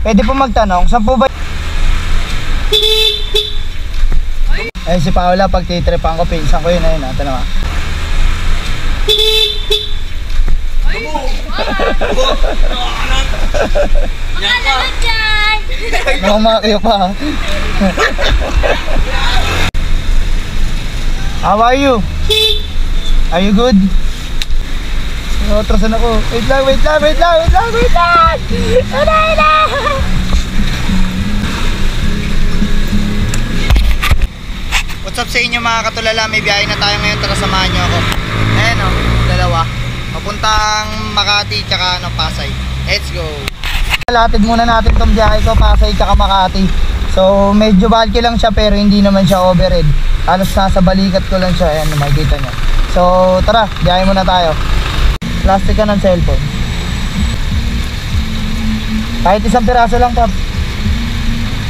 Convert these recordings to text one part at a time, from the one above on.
Pwede po magtanong, saan po ba? Ay si Paula, pag titripan ko, pinsan ko yun, ayun ha, tanong ha. Makalamat dyan! Nakamakyo pa ha. How are you? Are you good? Atrasan ako. Wait lang. Ano? What's up sa inyo mga katulala? May biyahe na tayo ngayon. Tara samahan nyo ako. Ayan o, dalawa. Papuntang Makati tsaka Pasay. Let's go. Latid muna natin tong biyahe ko, Pasay tsaka Makati. So medyo bulky lang siya pero hindi naman siya overhead. Halos nasa balikat ko lang siya. Ayan, makikita nyo. So tara, biyahe muna tayo. Plastic ka ng cellphone. Kahit isang piraso lang, Pops.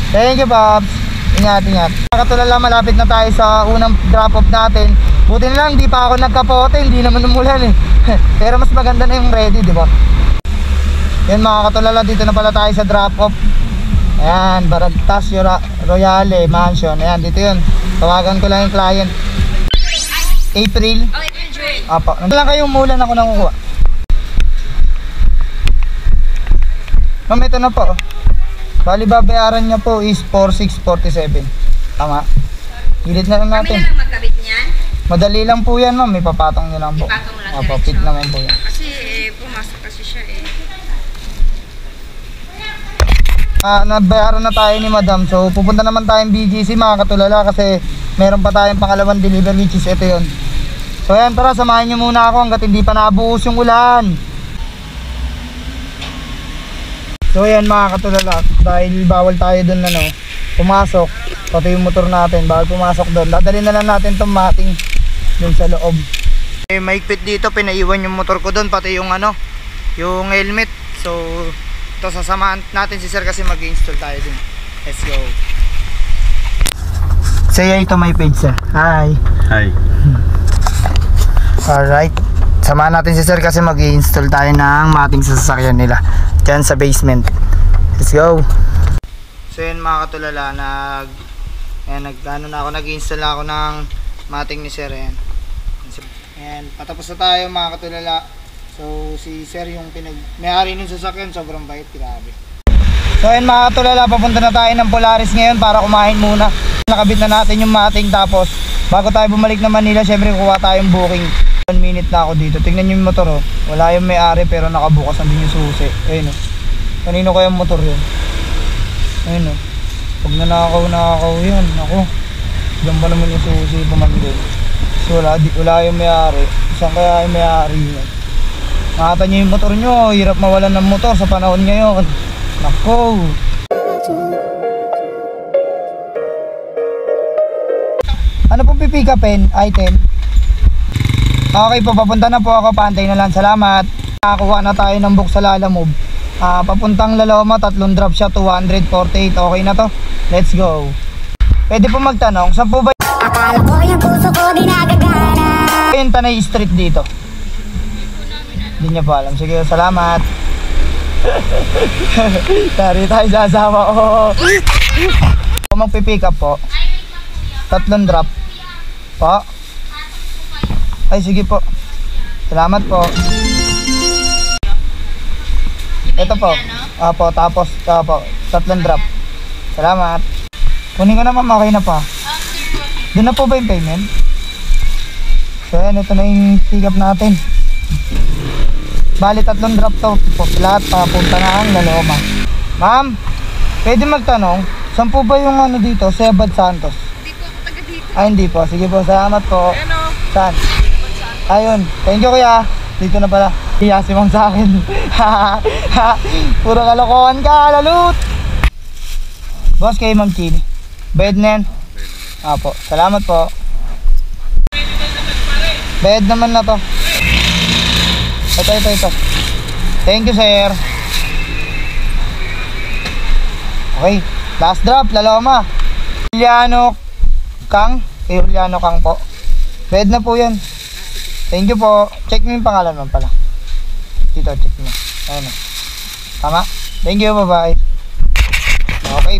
Thank you, Pops. Ingat. Katulala, malapit na tayo sa unang drop-off natin. Buti na lang, di pa ako nagkapote. Hindi naman umulan eh. Pero mas maganda na yung ready, di ba? Yan mga katulala, dito na pala tayo sa drop-off. Ayan, Baragtas Royale Mansion. Ayan, dito yun. Tawagan ko lang yung client. April. Apa, lang kayong mulan ako nakukuha. Ma'am, ito na po. Bali babayaran niya po is 4647. Tama. Gilit na lang natin. Kami na lang magkabit niyan? Madali lang po yan, ma'am. May papatong nyo lang po. Ipatong lang Opo, fit naman po yan. Kasi pumasok kasi siya eh. Nabayaran na tayo ni madam. So pupunta naman tayong BGC mga katulala. Kasi meron pa tayong pangalawang delivery which is ito yun. So ayan, tara, samahan nyo muna ako hanggat hindi pa nabuhos yung ulan. So ayan mga katulala, dahil bawal tayo dun pumasok, pati yung motor natin, bawal pumasok dun. Dadalhin na lang natin tong mating dun sa loob. Maigpit dito, pinaiwan yung motor ko dun, pati yung yung helmet. So ito, sasamahan natin si sir kasi mag-install tayo dun. Let's go. Say hi to my page, sir. Hi. Alright, samahan natin si sir kasi mag-i-install tayo ng mating sa sasakyan nila dyan sa basement. Let's go. So yun mga katulala, nag-install na ako ng mating ni sir. Ayan, patapos na tayo mga katulala. So si sir yung may-ari ng sasakyan, sobrang bait, grabe. So yun mga katulala, papunta na tayo ng Polaris ngayon para kumain muna. Nakabit na natin yung mating, tapos bago tayo bumalik na Manila, syempre kuha tayong booking. 1 minute na ako dito. Tingnan nyo yung motor oh. Wala yung may-ari pero nakabukas na din yung susi. Ayun oh. Kanino kaya yung motor yun? Ayun oh. Pag nanakaw yun. Ako. Diyan pa naman yung susi pumandun. So wala yung may-ari. Saan kaya yung may-ari yun? Nakata nyo yung motor nyo. Hirap mawalan ng motor sa panahon ngayon. Nako. Ano pong pipick upin? Item? Okay po, papunta na po ako, paantay na lang, salamat. Nakakuha na tayo ng book sa Lalamove. Papuntang Laloma, 3 drop siya, 248, okay na to. Let's go. Pwede po magtanong, saan po ba akala ko yung puso ko di nagagana yung Tanay Street dito? Hindi niya po alam, sige, salamat. Tari tayo sasama ko. Kung magpipick up po, 3 drop po. Ay sige po. Salamat po. Ito po. Apo, tapos 3 drop. Salamat. Kunin ko naman, okay na pa. Doon na po ba yung payment? So yan, ito na yung pick up natin. Bali 3 drop to. Lahat papunta na ang Laloma. Ma'am, pwede magtanong, saan po ba yung dito? Sebad Santos? Hindi po ako taga dito. Ay hindi po. Sige po, salamat po. Saan? Ayun, thank you kuya. Dito na pala. Hiya si ma'am sa akin. Puro kalokohan ka, lalut. Boss, kay Ma'am Chini. Bayad na yan? Apo, salamat po. Bayad naman na to. Ito. Thank you sir. Okay, last drop, Laloma. Juliano Kang. Kay Juliano Kang po. Bayad na po yan. Thank you po. Check mo yung pangalan mo pala. Dito, check mo. Ayun o. Tama? Thank you, bye bye.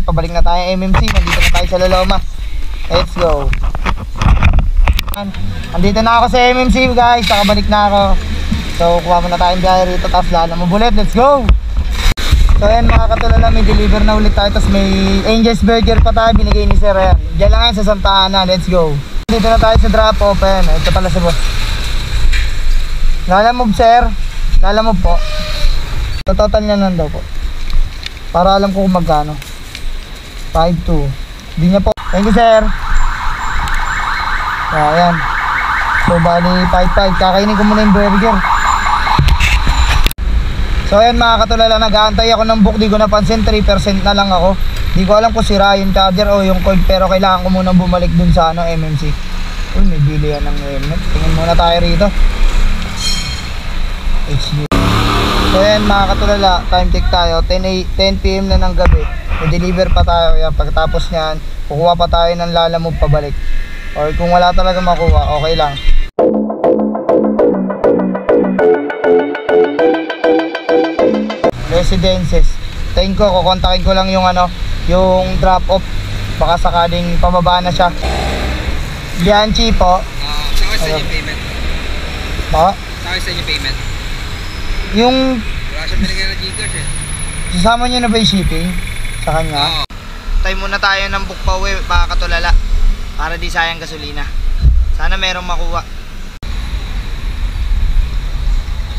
pabalik na tayo MMC. Nandito na tayo sa Loloma. Let's go. Andito na ako sa MMC guys, nakabalik na ako. So kuha muna tayong biyahe rito, tapos Lalamove ulit, let's go. So ayan mga katulala, may deliver na ulit tayo, tapos may Angel's Burger pa tayo, binigay ni Sir. Ayan, diyan lang yan sa Santa Ana, let's go. Dito na tayo sa drop off, ayan, ito pala si boss. Lalamove sir, Lalamove po. So total niya lang daw po, para alam ko kung magkano. 5.2, hindi niya po. Thank you sir. Ayan. So bali 5.5, kakainin ko muna yung burger. So ayan mga katulala, nag-aantay ako ng book, di ko napansin 3% na lang ako. Di ko alam kung sira yung charger o yung cord, pero kailangan ko munang bumalik dun sa ano, MMC. Uy, may bili yan ng helmet. Tingin muna tayo rito. HU. So ayan mga katulala, time check tayo, 10 PM na ng gabi. May deliver pa tayo, kaya pagkatapos nyan kukuha pa tayo ng Lalamove pabalik. Or kung wala talaga makuha, okay lang. Residences. Tingin ko, kukontakin ko lang yung ano, yung drop off. Baka sakaling pababa na siya. Bianchi po. Saka sa inyo payment. Po? Saka sa inyo payment. Yung Wala siya binigay na Gcash eh. sasama nyo na ba yung shipping sa kanya? Tayo muna tayo ng book pa uwi, baka katulala. Para di sayang gasolina. Sana merong makuha.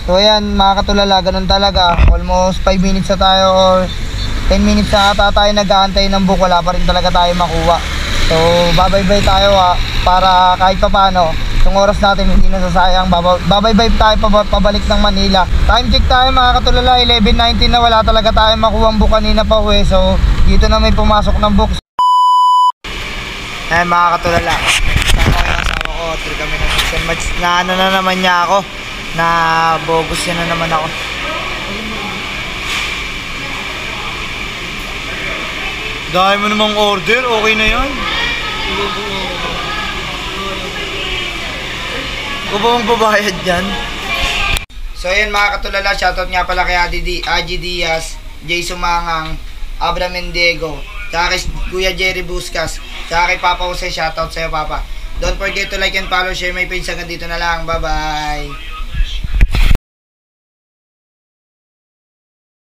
So ayan mga katulala, ganun talaga. Almost 5 minutes na tayo or 10 minutes na ata tayo nag-aantay ng book. Wala pa rin talaga tayo makuha. So babay-bye tayo para kahit pa paano yung oras natin hindi nasasayang. Babay-bye tayo pabalik ng Manila. Time check tayo mga katulala, 11:19 na, wala talaga tayo makuha ang book kanina pa uwi. So dito na may pumasok ng book. Ayan mga katulala, sama ko yung asawa ko, trip kami ng Mixer Match. Na ano na naman niya ako, na bogus niya na naman ako. Dahil mo namang order, okay na yan. Kung ba mong babayad dyan? So ayan mga katulala, shoutout nga pala kay Adi Diaz, Jay Sumangang, Abra Mendigo, tsaka kay Kuya Jerry Buscas, tsaka kay Papa Jose, shoutout sa'yo Papa. Don't forget to like and follow, share my page. Hanggang dito na lang, bye bye.